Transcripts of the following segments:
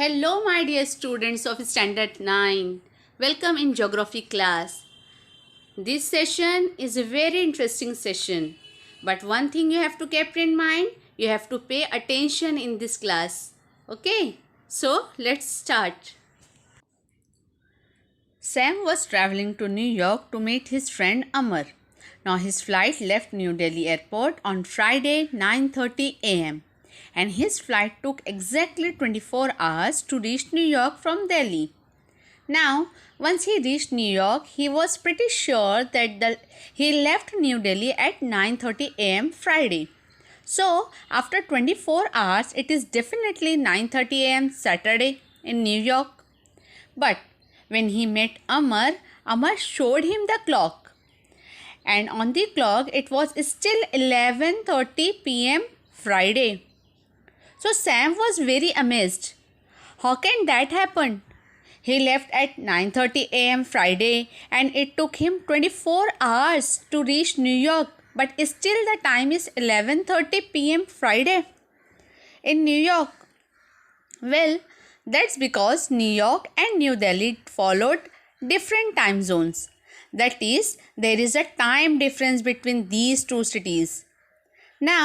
Hello, my dear students of Standard 9. Welcome in Geography class. This session is a very interesting session. But one thing you have to keep in mind, you have to pay attention in this class. Okay? So, let's start. Sam was traveling to New York to meet his friend Amar. Now his flight left New Delhi airport on Friday 9:30 a.m. and his flight took exactly 24 hours to reach New York from Delhi. Now, once he reached New York, he was pretty sure that he left New Delhi at 9:30 a.m. Friday. So, after 24 hours, it is definitely 9:30 a.m. Saturday in New York. But when he met Amar showed him the clock. And on the clock, it was still 11:30 p.m. Friday. So Sam was very amazed. How can that happen? He left at 9:30 a.m. Friday and it took him 24 hours to reach New York, but still the time is 11:30 p.m. Friday in New York. Well, that's because New York and New Delhi followed different time zones. That is, there is a time difference between these two cities. Now,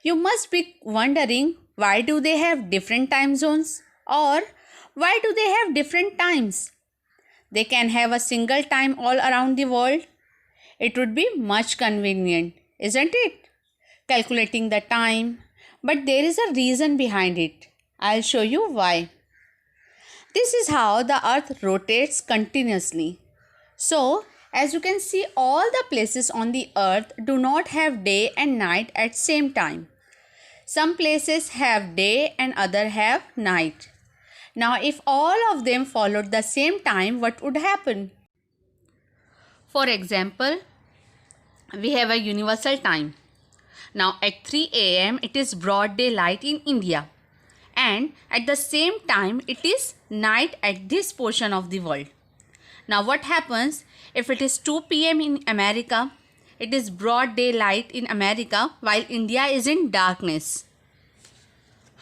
you must be wondering, why do they have different time zones? Or why do they have different times? They can have a single time all around the world. It would be much convenient, isn't it? Calculating the time. But there is a reason behind it. I'll show you why. This is how the earth rotates continuously. So, as you can see, all the places on the earth do not have day and night at same time. Some places have day and other have night. Now, if all of them followed the same time, what would happen? For example, we have a universal time. Now, at 3 a.m. it is broad daylight in India. And at the same time, it is night at this portion of the world. Now, what happens if it is 2 p.m. in America? It is broad daylight in America while India is in darkness.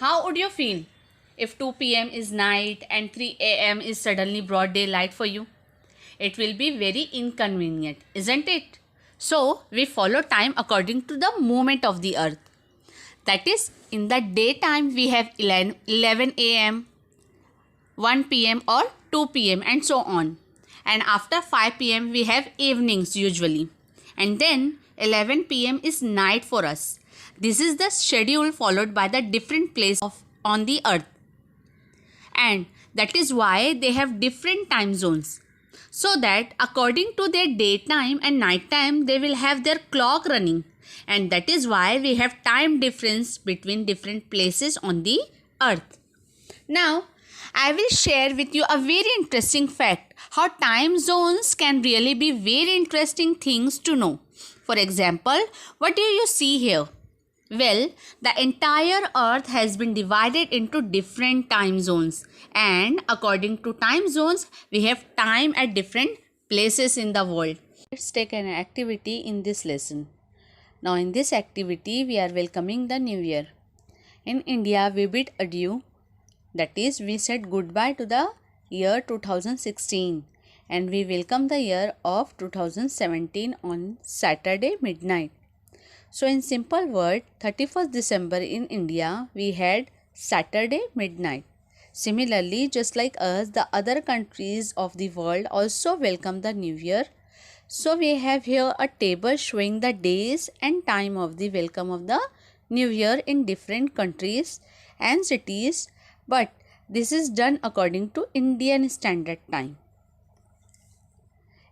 How would you feel if 2 p.m. is night and 3 a.m. is suddenly broad daylight for you? It will be very inconvenient, isn't it? So, we follow time according to the movement of the earth. That is, in the daytime we have 11 a.m., 1 p.m. or 2 p.m. and so on. And after 5 p.m. we have evenings usually. And then 11 p.m. is night for us. This is the schedule followed by the different places on the earth. And that is why they have different time zones. So that according to their daytime and nighttime, they will have their clock running. And that is why we have time difference between different places on the earth. Now, I will share with you a very interesting fact, how time zones can really be very interesting things to know. For example, what do you see here? Well, the entire earth has been divided into different time zones, and according to time zones, we have time at different places in the world. Let's take an activity in this lesson. Now, in this activity, we are welcoming the new year. In India, we bid adieu. That is, we said goodbye to the year 2016 and we welcome the year of 2017 on Saturday midnight. So, in simple word, 31st December in India, we had Saturday midnight. Similarly, just like us, the other countries of the world also welcome the new year. So, we have here a table showing the days and time of the welcome of the new year in different countries and cities. But this is done according to Indian Standard Time.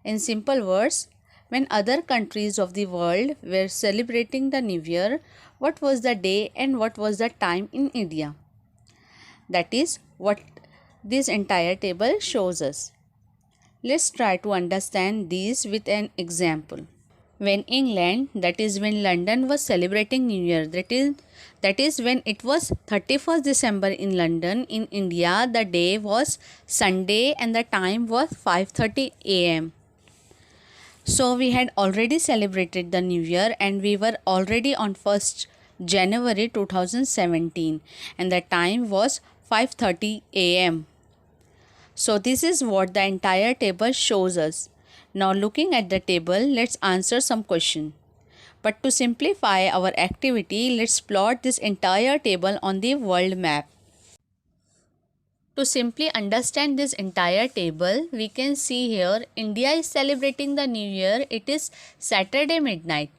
In simple words, when other countries of the world were celebrating the New Year, what was the day and what was the time in India? That is what this entire table shows us. Let's try to understand these with an example. When England, that is when London was celebrating New Year, that is when it was 31st December in London, in India the day was Sunday and the time was 5:30 a.m. So we had already celebrated the New Year and we were already on 1st January 2017 and the time was 5:30 a.m. So this is what the entire table shows us. Now looking at the table, let's answer some question. But to simplify our activity, let's plot this entire table on the world map. To simply understand this entire table, we can see here India is celebrating the New Year. It is Saturday midnight.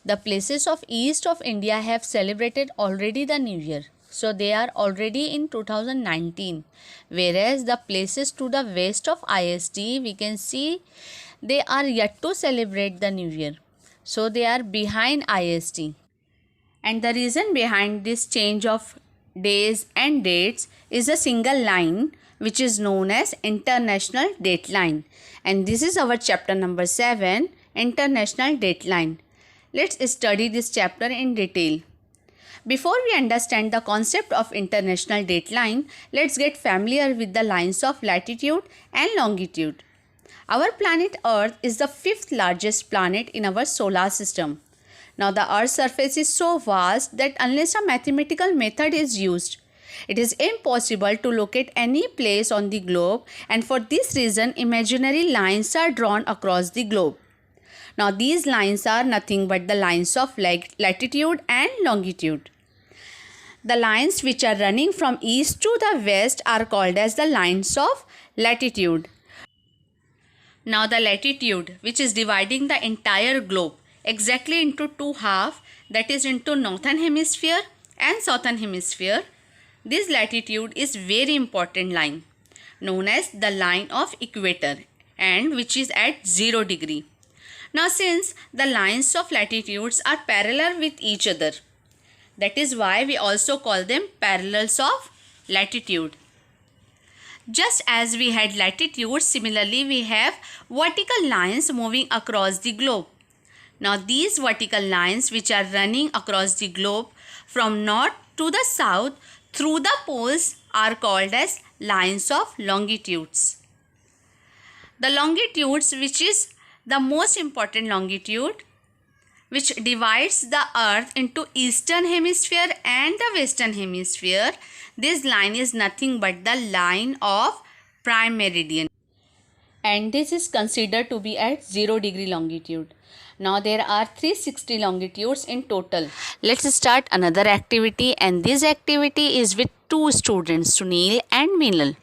The places of east of India have celebrated already the New Year. So they are already in 2019. Whereas the places to the west of IST, we can see they are yet to celebrate the New Year. So they are behind IST. And the reason behind this change of days and dates is a single line which is known as International Dateline. And this is our chapter number 7, International Dateline. Let's study this chapter in detail. Before we understand the concept of international dateline, let's get familiar with the lines of latitude and longitude. Our planet Earth is the 5th largest planet in our solar system. Now the Earth's surface is so vast that unless a mathematical method is used, it is impossible to locate any place on the globe, and for this reason imaginary lines are drawn across the globe. Now these lines are nothing but the lines of latitude and longitude. The lines which are running from east to the west are called as the lines of latitude. Now the latitude, which is dividing the entire globe exactly into two halves, that is into northern hemisphere and southern hemisphere, this latitude is very important line known as the line of equator, and which is at 0 degree. Now since the lines of latitudes are parallel with each other, that is why we also call them parallels of latitude. Just as we had latitude, similarly we have vertical lines moving across the globe. Now these vertical lines which are running across the globe from north to the south through the poles are called as lines of longitudes. The longitudes, which is the most important longitude, which divides the earth into eastern hemisphere and the western hemisphere, this line is nothing but the line of prime meridian, and this is considered to be at 0 degree longitude. Now there are 360 longitudes in total. Let's start another activity, and this activity is with two students, Sunil and Meenal.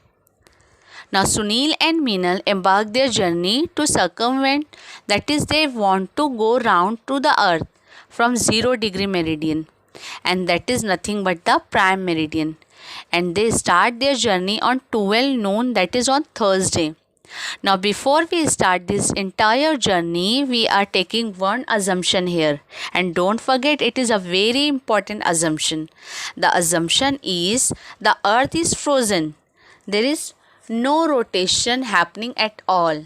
Now Sunil and Meenal embark their journey to circumvent, that is they want to go round to the earth from 0 degree meridian, and that is nothing but the prime meridian, and they start their journey on 12 noon, that is on Thursday. Now before we start this entire journey, we are taking one assumption here, and don't forget it is a very important assumption. The assumption is the earth is frozen. There is no rotation happening at all.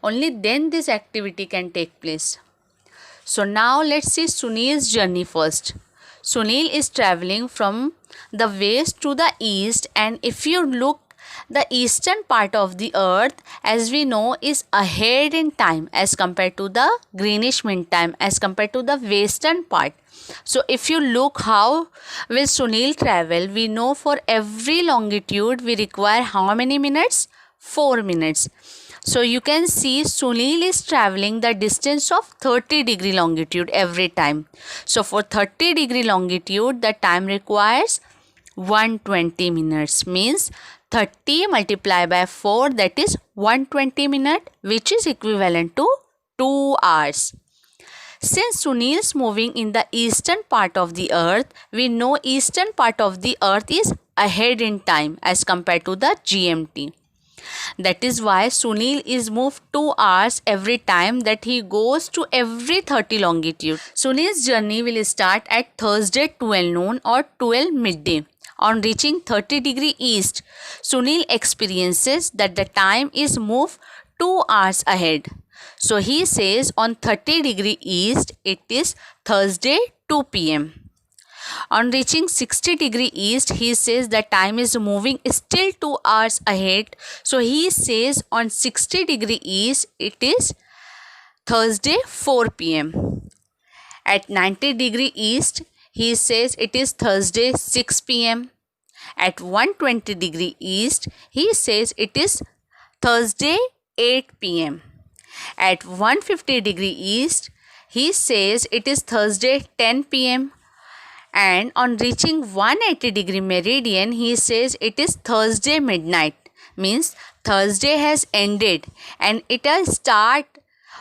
Only then this activity can take place. So now let's see Sunil's journey first. Sunil is traveling from the west to the east, and if you look, the eastern part of the earth, as we know, is ahead in time as compared to the greenish mean time as compared to the western part. So if you look how will Sunil travel, we know for every longitude we require how many minutes? 4 minutes. So you can see Sunil is traveling the distance of 30 degree longitude every time. So for 30 degree longitude, the time requires 120 minutes, means 30 multiplied by 4, that is 120 minutes, which is equivalent to 2 hours. Since Sunil is moving in the eastern part of the earth, we know eastern part of the earth is ahead in time as compared to the GMT. That is why Sunil is moved 2 hours every time that he goes to every 30 longitude. Sunil's journey will start at Thursday 12 noon or 12 midday. On reaching 30 degree east, Sunil experiences that the time is moved 2 hours ahead. So he says on 30 degree east, it is Thursday 2 p.m. On reaching 60 degree east, he says the time is moving still 2 hours ahead. So he says on 60 degree east, it is Thursday 4 p.m. At 90 degree east, he says it is Thursday 6 p.m. At 120 degree east, he says it is Thursday 8 p.m. At 150 degree east, he says it is Thursday 10 p.m. And on reaching 180 degree meridian, he says it is Thursday midnight. Means Thursday has ended and it will start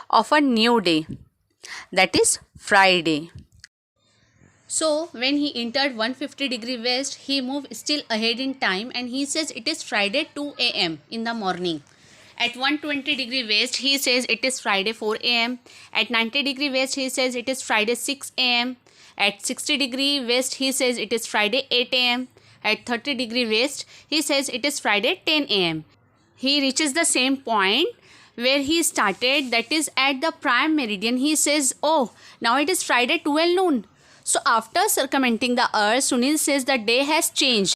of a new day, that is Friday. So when he entered 150 degree west, he moved still ahead in time and he says it is Friday 2 a.m. in the morning. At 120 degree west, he says it is Friday 4 a.m. At 90 degree west, he says it is Friday 6 a.m. At 60 degree west, he says it is Friday 8 a.m. At 30 degree west, he says it is Friday 10 a.m. He reaches the same point where he started, that is at the prime meridian. He says, oh, now it is Friday 12 noon. So after circumventing the earth, Sunil says the day has changed.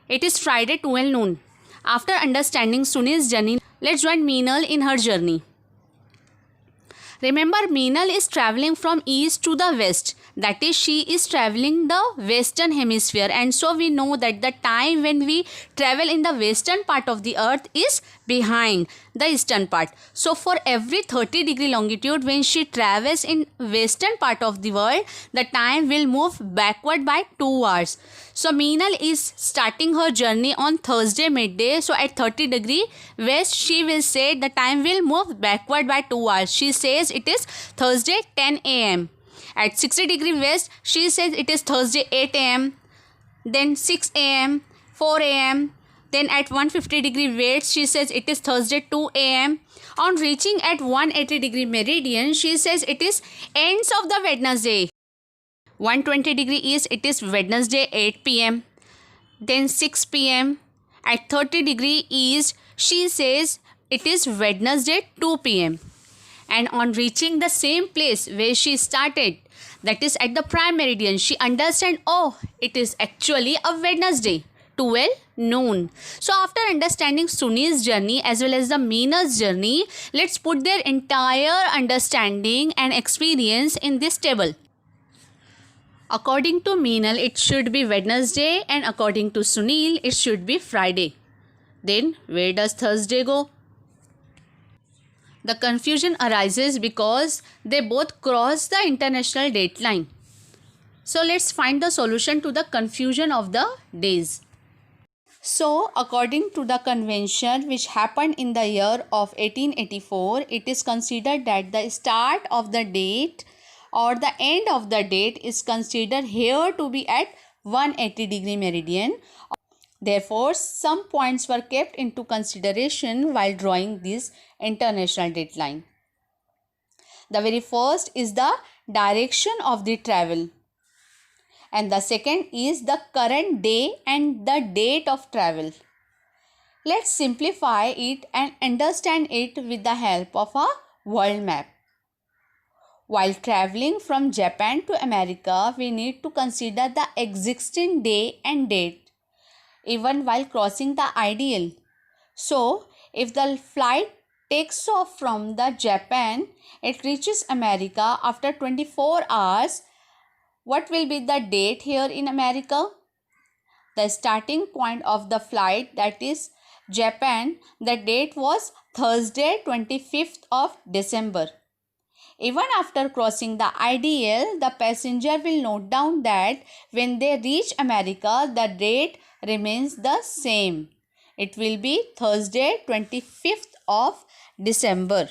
It is Friday 12 noon. After understanding Sunil's journey, let's join Meenal in her journey. Remember, Meenal is traveling from east to the west. That is, she is traveling the western hemisphere, and so we know that the time when we travel in the western part of the earth is behind the eastern part. So for every 30 degree longitude, when she travels in western part of the world, the time will move backward by 2 hours. So Meenal is starting her journey on Thursday midday. So at 30 degree west, she will say the time will move backward by 2 hours. She says it is Thursday 10 a.m. At 60 degree west, she says it is Thursday 8 a.m. Then 6 a.m., 4 a.m. Then at 150 degree west, she says it is Thursday 2 a.m. On reaching at 180 degree meridian, she says it is ends of the Wednesday. 120 degree east, it is Wednesday 8 p.m. Then 6 p.m. At 30 degree east, she says it is Wednesday 2 p.m. And on reaching the same place where she started, that is at the prime meridian, she understands, oh, it is actually a Wednesday, 12 noon. So after understanding Sunil's journey as well as the Meenal's journey, let's put their entire understanding and experience in this table. According to Meenal, it should be Wednesday, and according to Sunil, it should be Friday. Then where does Thursday go? The confusion arises because they both cross the international date line. So let's find the solution to the confusion of the days. So according to the convention which happened in the year of 1884, it is considered that the start of the date or the end of the date is considered here to be at 180 degree meridian. Therefore, some points were kept into consideration while drawing this international date line. The very first is the direction of the travel, and the second is the current day and the date of travel. Let's simplify it and understand it with the help of a world map. While traveling from Japan to America, we need to consider the existing day and date even while crossing the ideal. So, if the flight takes off from the Japan, it reaches America after 24 hours, what will be the date here in America? The starting point of the flight, that is Japan, the date was Thursday 25th of December. Even after crossing the ideal, the passenger will note down that when they reach America, the date remains the same. It will be Thursday 25th of December.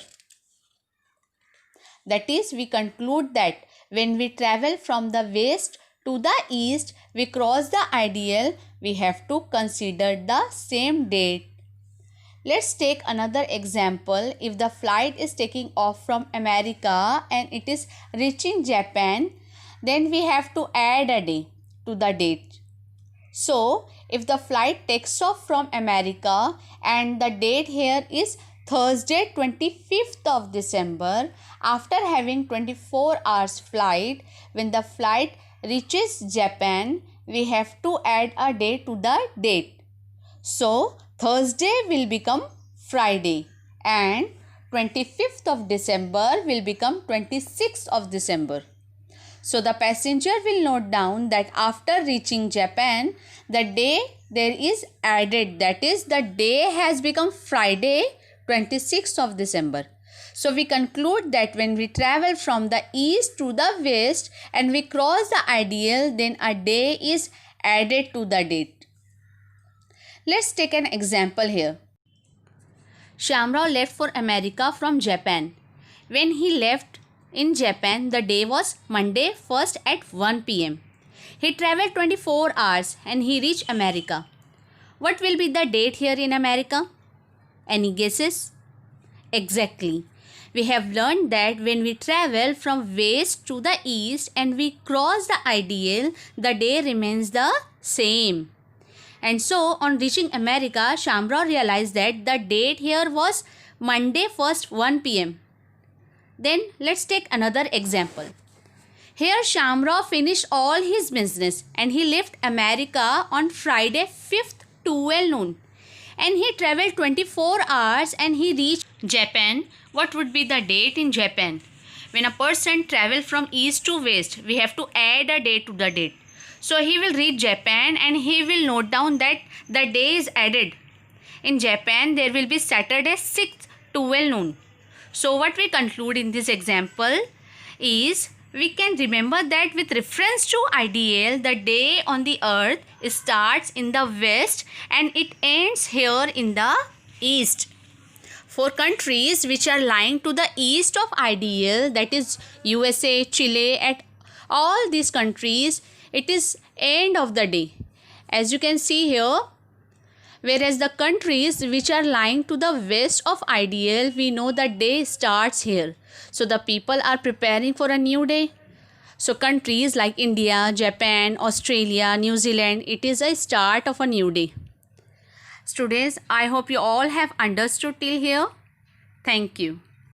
That is, we conclude that when we travel from the west to the east, we cross the ideal, we have to consider the same date. Let's take another example. If the flight is taking off from America and it is reaching Japan, then we have to add a day to the date. So, if the flight takes off from America and the date here is Thursday 25th of December, after having 24 hours flight, when the flight reaches Japan, we have to add a day to the date. So, Thursday will become Friday and 25th of December will become 26th of December. So the passenger will note down that after reaching Japan, the day there is added, that is the day has become Friday 26th of December. So we conclude that when we travel from the east to the west and we cross the ideal, then a day is added to the date. Let's take an example here. Shamrao left for America from Japan. When he left in Japan, the day was Monday 1st at 1 p.m. He traveled 24 hours and he reached America. What will be the date here in America? Any guesses? Exactly. We have learned that when we travel from west to the east and we cross the ideal, the day remains the same. And so on reaching America, Shamrao realized that the date here was Monday 1st 1 p.m. Then let's take another example. Here Shamrao finished all his business and he left America on Friday 5th 12 noon. And he traveled 24 hours and he reached Japan. What would be the date in Japan? When a person travels from east to west, we have to add a day to the date. So he will reach Japan and he will note down that the day is added. In Japan, there will be Saturday 6th 12 noon. So what we conclude in this example is we can remember that with reference to ideal, the day on the earth starts in the west and it ends here in the east. For countries which are lying to the east of ideal, that is USA, Chile, at all these countries, it is end of the day. As you can see here, whereas the countries which are lying to the west of ideal, we know the day starts here. So the people are preparing for a new day. So countries like India, Japan, Australia, New Zealand, it is a start of a new day. Students, I hope you all have understood till here. Thank you.